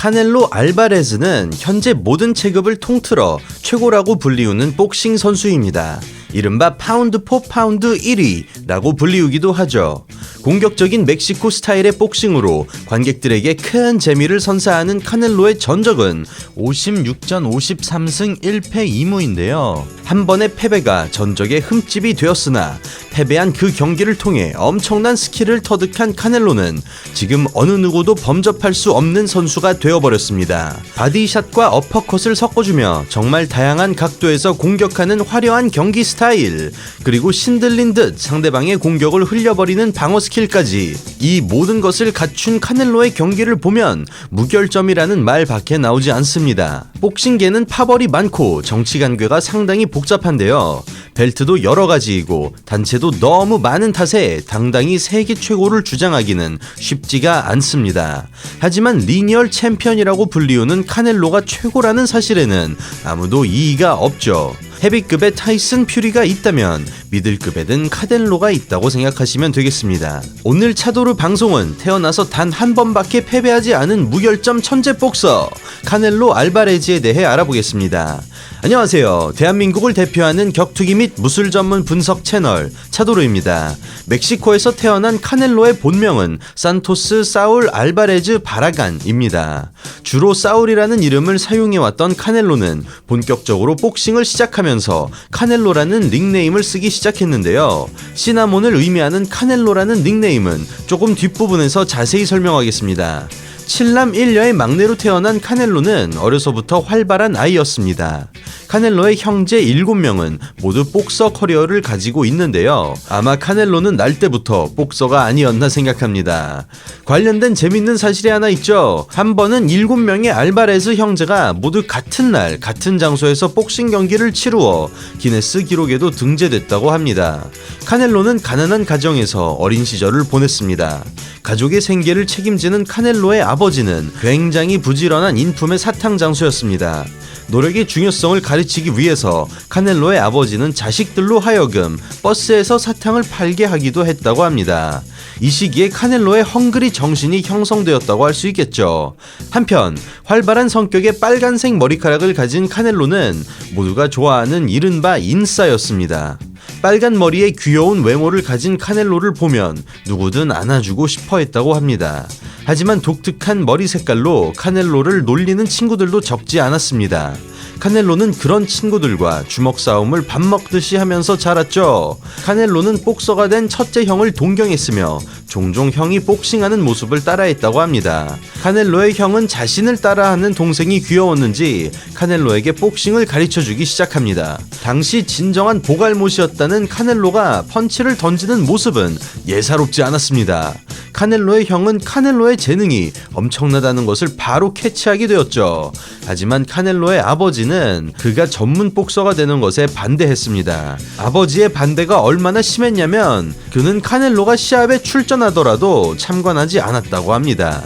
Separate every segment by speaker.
Speaker 1: 카넬로 알바레즈는 현재 모든 체급을 통틀어 최고라고 불리우는 복싱 선수입니다. 이른바 파운드 포 파운드 1위라고 불리우기도 하죠. 공격적인 멕시코 스타일의 복싱으로 관객들에게 큰 재미를 선사하는 카넬로의 전적은 56전 53승 1패 2무인데요. 한 번의 패배가 전적의 흠집이 되었으나 패배한 그 경기를 통해 엄청난 스킬을 터득한 카넬로는 지금 어느 누구도 범접할 수 없는 선수가 되어버렸습니다. 바디샷과 어퍼컷을 섞어주며 정말 다양한 각도에서 공격하는 화려한 경기 스타일, 그리고 신들린 듯 상대방의 공격을 흘려버리는 방어 스킬까지, 이 모든 것을 갖춘 카넬로의 경기를 보면 무결점이라는 말밖에 나오지 않습니다. 복싱계는 파벌이 많고 정치 관계가 상당히 복잡한데요. 벨트도 여러 가지이고 단체도 너무 많은 탓에 당당히 세계 최고를 주장하기는 쉽지가 않습니다. 하지만 리니얼 챔피언이라고 불리우는 카넬로가 최고라는 사실에는 아무도 이의가 없죠. 헤비급의 타이슨 퓨리가 있다면 미들급에는 카넬로가 있다고 생각하시면 되겠습니다. 오늘 차도르 방송은 태어나서 단 한 번밖에 패배하지 않은 무결점 천재 복서 카넬로 알바레즈에 대해 알아보겠습니다. 안녕하세요. 대한민국을 대표하는 격투기 및 무술 전문 분석 채널 차도르입니다. 멕시코에서 태어난 카넬로의 본명은 산토스 사울 알바레즈 바라간입니다. 주로 사울이라는 이름을 사용해왔던 카넬로는 본격적으로 복싱을 시작하면서 카넬로라는 닉네임을 쓰기 시작했는데요. 시나몬을 의미하는 카넬로라는 닉네임은 조금 뒷부분에서 자세히 설명하겠습니다. 7남 1녀의 막내로 태어난 카넬로는 어려서부터 활발한 아이였습니다. 카넬로의 형제 7명은 모두 복서 커리어를 가지고 있는데요. 아마 카넬로는 날 때부터 복서가 아니었나 생각합니다. 관련된 재밌는 사실이 하나 있죠. 한 번은 7명의 알바레즈 형제가 모두 같은 날 같은 장소에서 복싱 경기를 치루어 기네스 기록에도 등재됐다고 합니다. 카넬로는 가난한 가정에서 어린 시절을 보냈습니다. 가족의 생계를 책임지는 카넬로의 아버지는 굉장히 부지런한 인품의 사탕 장수였습니다. 노력의 중요성을 가르치기 위해서 카넬로의 아버지는 자식들로 하여금 버스에서 사탕을 팔게 하기도 했다고 합니다. 이 시기에 카넬로의 헝그리 정신이 형성되었다고 할 수 있겠죠. 한편 활발한 성격의 빨간색 머리카락을 가진 카넬로는 모두가 좋아하는 이른바 인싸였습니다. 빨간 머리에 귀여운 외모를 가진 카넬로를 보면 누구든 안아주고 싶어 했다고 합니다. 하지만 독특한 머리 색깔로 카넬로를 놀리는 친구들도 적지 않았습니다. 카넬로는 그런 친구들과 주먹 싸움을 밥 먹듯이 하면서 자랐죠. 카넬로는 복서가 된 첫째 형을 동경했으며 종종 형이 복싱하는 모습을 따라했다고 합니다. 카넬로의 형은 자신을 따라하는 동생이 귀여웠는지 카넬로에게 복싱을 가르쳐주기 시작합니다. 당시 진정한 보갈못이었다는 카넬로가 펀치를 던지는 모습은 예사롭지 않았습니다. 카넬로의 형은 카넬로의 재능이 엄청나다는 것을 바로 캐치하게 되었죠. 하지만 카넬로의 아버지는 그가 전문 복서가 되는 것에 반대했습니다. 아버지의 반대가 얼마나 심했냐면 그는 카넬로가 시합에 출전하더라도 참관하지 않았다고 합니다.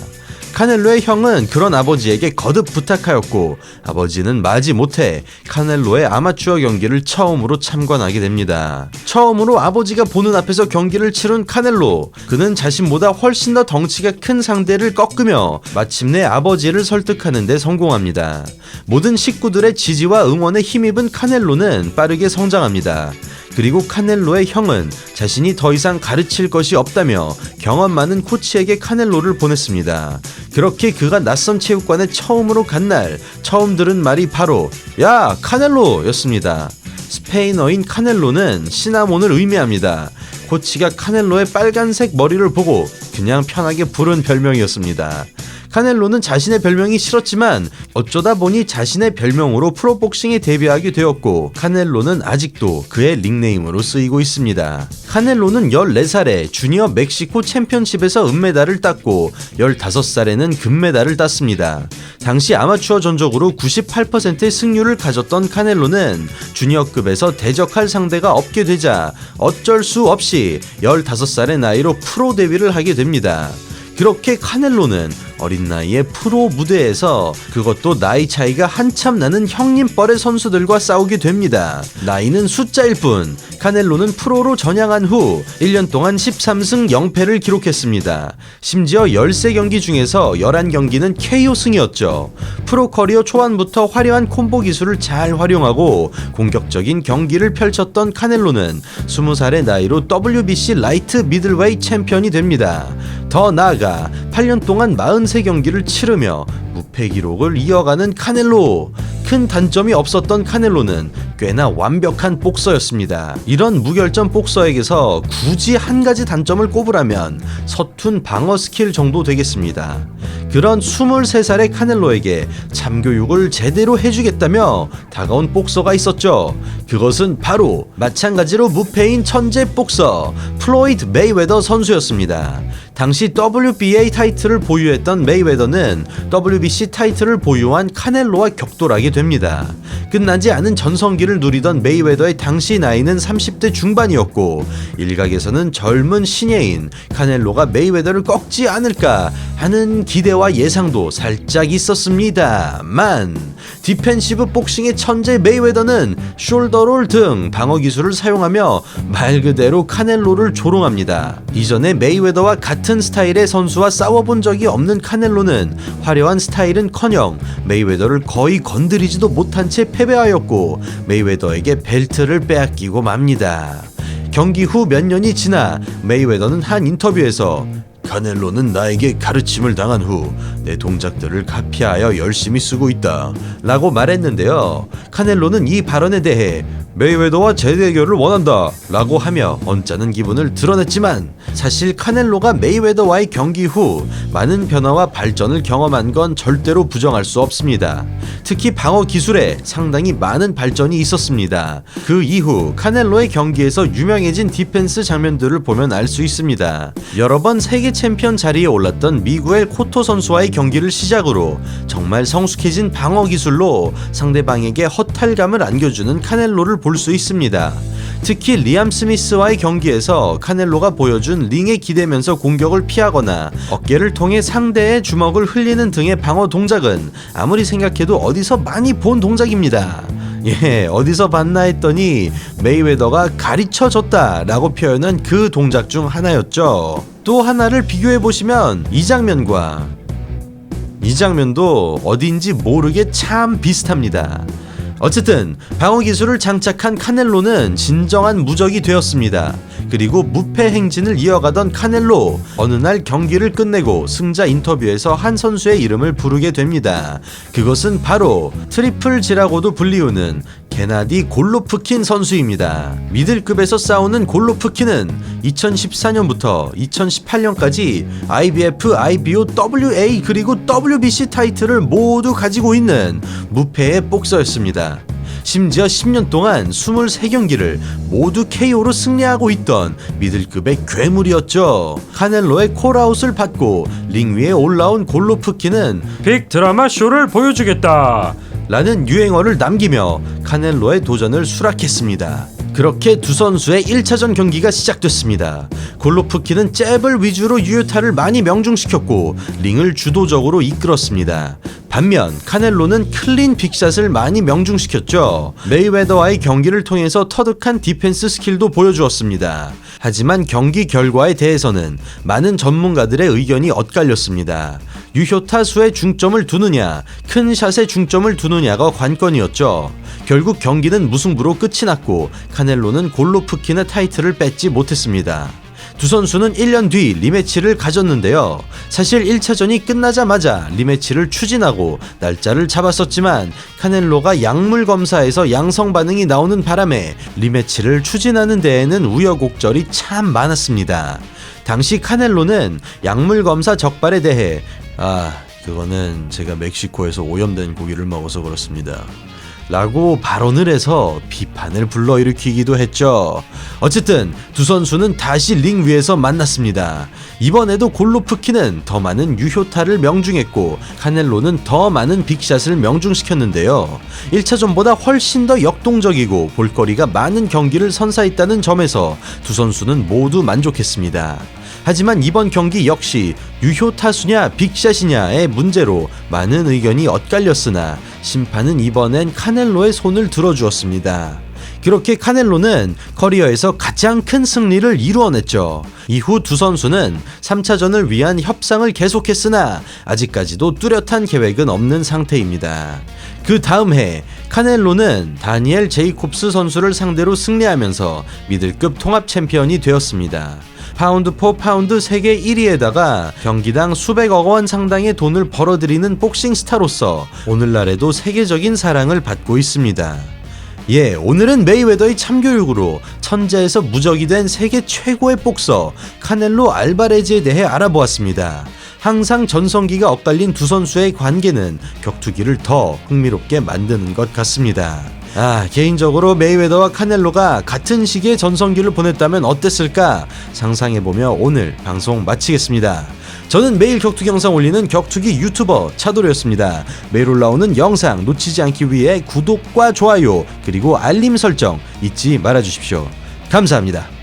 Speaker 1: 카넬로의 형은 그런 아버지에게 거듭 부탁하였고 아버지는 마지못해 카넬로의 아마추어 경기를 처음으로 참관하게 됩니다. 처음으로 아버지가 보는 앞에서 경기를 치룬 카넬로, 그는 자신보다 훨씬 더 덩치가 큰 상대를 꺾으며 마침내 아버지를 설득하는 데 성공합니다. 모든 식구들의 지지와 응원에 힘입은 카넬로는 빠르게 성장합니다. 그리고 카넬로의 형은 자신이 더 이상 가르칠 것이 없다며 경험 많은 코치에게 카넬로를 보냈습니다. 그렇게 그가 낯선 체육관에 처음으로 간 날 처음 들은 말이 바로 "야, 카넬로" 였습니다. 스페인어인 카넬로는 시나몬을 의미합니다. 코치가 카넬로의 빨간색 머리를 보고 그냥 편하게 부른 별명이었습니다. 카넬로는 자신의 별명이 싫었지만 어쩌다 보니 자신의 별명으로 프로복싱에 데뷔하게 되었고 카넬로는 아직도 그의 닉네임으로 쓰이고 있습니다. 카넬로는 14살에 주니어 멕시코 챔피언십에서 은메달을 땄고 15살에는 금메달을 땄습니다. 당시 아마추어 전적으로 98%의 승률을 가졌던 카넬로는 주니어급에서 대적할 상대가 없게 되자 어쩔 수 없이 15살의 나이로 프로 데뷔를 하게 됩니다. 그렇게 카넬로는 어린 나이에 프로 무대에서 그것도 나이 차이가 한참 나는 형님뻘의 선수들과 싸우게 됩니다. 나이는 숫자일 뿐 카넬로는 프로로 전향한 후 1년 동안 13승 0패를 기록했습니다. 심지어 13경기 중에서 11경기는 KO 승이었죠. 프로 커리어 초반부터 화려한 콤보 기술을 잘 활용하고 공격적인 경기를 펼쳤던 카넬로는 20살의 나이로 WBC 라이트 미들웨이 챔피언이 됩니다. 더 나아가 8년 동안 43경기를 치르며 무패 기록을 이어가는 카넬로. 큰 단점이 없었던 카넬로는 꽤나 완벽한 복서였습니다. 이런 무결점 복서에게서 굳이 한 가지 단점을 꼽으라면 서툰 방어 스킬 정도 되겠습니다. 그런 23살의 카넬로에게 참교육을 제대로 해주겠다며 다가온 복서가 있었죠. 그것은 바로 마찬가지로 무패인 천재 복서 플로이드 메이웨더 선수였습니다. 당시 WBA 타이틀을 보유했던 메이웨더는 WBC 타이틀을 보유한 카넬로와 격돌하게 됩니다. 끝나지 않은 전성기를 누리던 메이웨더의 당시 나이는 30대 중반이었고 일각에서는 젊은 신예인 카넬로가 메이웨더를 꺾지 않을까 하는 기대와 예상도 살짝 있었습니다만 디펜시브 복싱의 천재 메이웨더는 숄더롤 등 방어 기술을 사용하며 말 그대로 카넬로를 조롱합니다. 이전에 메이웨더와 같은 스타일의 선수와 싸워본 적이 없는 카넬로는 화려한 스타일은커녕 메이웨더를 거의 건드리지도 못한 채 패배하였고 메이웨더에게 벨트를 빼앗기고 맙니다. 경기 후 몇 년이 지나 메이웨더는 한 인터뷰에서 카넬로는 나에게 가르침을 당한 후 내 동작들을 카피하여 열심히 쓰고 있다 라고 말했는데요. 카넬로는 이 발언에 대해 메이웨더와 재대결을 원한다 라고 하며 언짢은 기분을 드러냈지만 사실 카넬로가 메이웨더와의 경기 후 많은 변화와 발전을 경험한 건 절대로 부정할 수 없습니다. 특히 방어 기술에 상당히 많은 발전이 있었습니다. 그 이후 카넬로의 경기에서 유명해진 디펜스 장면들을 보면 알 수 있습니다. 여러 번 세계 챔피언 자리에 올랐던 미구엘 코토 선수와의 경기를 시작으로 정말 성숙해진 방어 기술로 상대방에게 허탈감을 안겨주는 카넬로를 볼 수 있습니다. 특히 리암 스미스와의 경기에서 카넬로가 보여준 링에 기대면서 공격을 피하거나 어깨를 통해 상대의 주먹을 흘리는 등의 방어 동작은 아무리 생각해도 어디서 많이 본 동작입니다. 어디서 봤나 했더니 메이웨더가 가르쳐줬다 라고 표현한 그 동작 중 하나였죠. 또 하나를 비교해보시면 이 장면도 어딘지 모르게 참 비슷합니다. 어쨌든 방어 기술을 장착한 카넬로는 진정한 무적이 되었습니다. 그리고 무패 행진을 이어가던 카넬로 어느 날 경기를 끝내고 승자 인터뷰에서 한 선수의 이름을 부르게 됩니다. 그것은 바로 트리플 G라고도 불리우는 게나디 골로프킨 선수입니다. 미들급에서 싸우는 골로프킨은 2014년부터 2018년까지 IBF, IBO, WA 그리고 WBC 타이틀을 모두 가지고 있는 무패의 복서였습니다. 심지어 10년 동안 23경기를 모두 KO로 승리하고 있던 미들급의 괴물이었죠. 카넬로의 콜아웃을 받고 링 위에 올라온 골로프킨은
Speaker 2: 빅 드라마 쇼를 보여주겠다
Speaker 1: 라는 유행어를 남기며 카넬로의 도전을 수락했습니다. 그렇게 두 선수의 1차전 경기가 시작됐습니다. 골로프킨은 잽을 위주로 유효타를 많이 명중시켰고 링을 주도적으로 이끌었습니다. 반면 카넬로는 클린 빅샷을 많이 명중시켰죠. 메이웨더와의 경기를 통해서 터득한 디펜스 스킬도 보여주었습니다. 하지만 경기 결과에 대해서는 많은 전문가들의 의견이 엇갈렸습니다. 유효타 수에 중점을 두느냐, 큰 샷에 중점을 두느냐가 관건이었죠. 결국 경기는 무승부로 끝이 났고 카넬로는 골로프킨의 타이틀을 뺏지 못했습니다. 두 선수는 1년 뒤 리매치를 가졌는데요. 사실 1차전이 끝나자마자 리매치를 추진하고 날짜를 잡았었지만 카넬로가 약물 검사에서 양성 반응이 나오는 바람에 리매치를 추진하는 데에는 우여곡절이 참 많았습니다. 당시 카넬로는 약물 검사 적발에 대해 그거는 제가 멕시코에서 오염된 고기를 먹어서 그렇습니다 라고 발언을 해서 비판을 불러일으키기도 했죠. 어쨌든 두 선수는 다시 링 위에서 만났습니다. 이번에도 골로프킨은 더 많은 유효타를 명중했고 카넬로는 더 많은 빅샷을 명중시켰는데요. 1차전보다 훨씬 더 역동적이고 볼거리가 많은 경기를 선사했다는 점에서 두 선수는 모두 만족했습니다. 하지만 이번 경기 역시 유효 타수냐 빅샷이냐의 문제로 많은 의견이 엇갈렸으나 심판은 이번엔 카넬로의 손을 들어주었습니다. 그렇게 카넬로는 커리어에서 가장 큰 승리를 이루어냈죠. 이후 두 선수는 3차전을 위한 협상을 계속했으나 아직까지도 뚜렷한 계획은 없는 상태입니다. 그 다음 해 카넬로는 다니엘 제이콥스 선수를 상대로 승리하면서 미들급 통합 챔피언이 되었습니다. 파운드 포 파운드 세계 1위에다가 경기당 수백억 원 상당의 돈을 벌어들이는 복싱 스타로서 오늘날에도 세계적인 사랑을 받고 있습니다. 예, 오늘은 메이웨더의 참교육으로 천재에서 무적이 된 세계 최고의 복서 카넬로 알바레즈에 대해 알아보았습니다. 항상 전성기가 엇갈린 두 선수의 관계는 격투기를 더 흥미롭게 만드는 것 같습니다. 개인적으로 메이웨더와 카넬로가 같은 시기에 전성기를 보냈다면 어땠을까 상상해보며 오늘 방송 마치겠습니다. 저는 매일 격투기 영상 올리는 격투기 유튜버 차도르였습니다. 매일 올라오는 영상 놓치지 않기 위해 구독과 좋아요 그리고 알림 설정 잊지 말아주십시오. 감사합니다.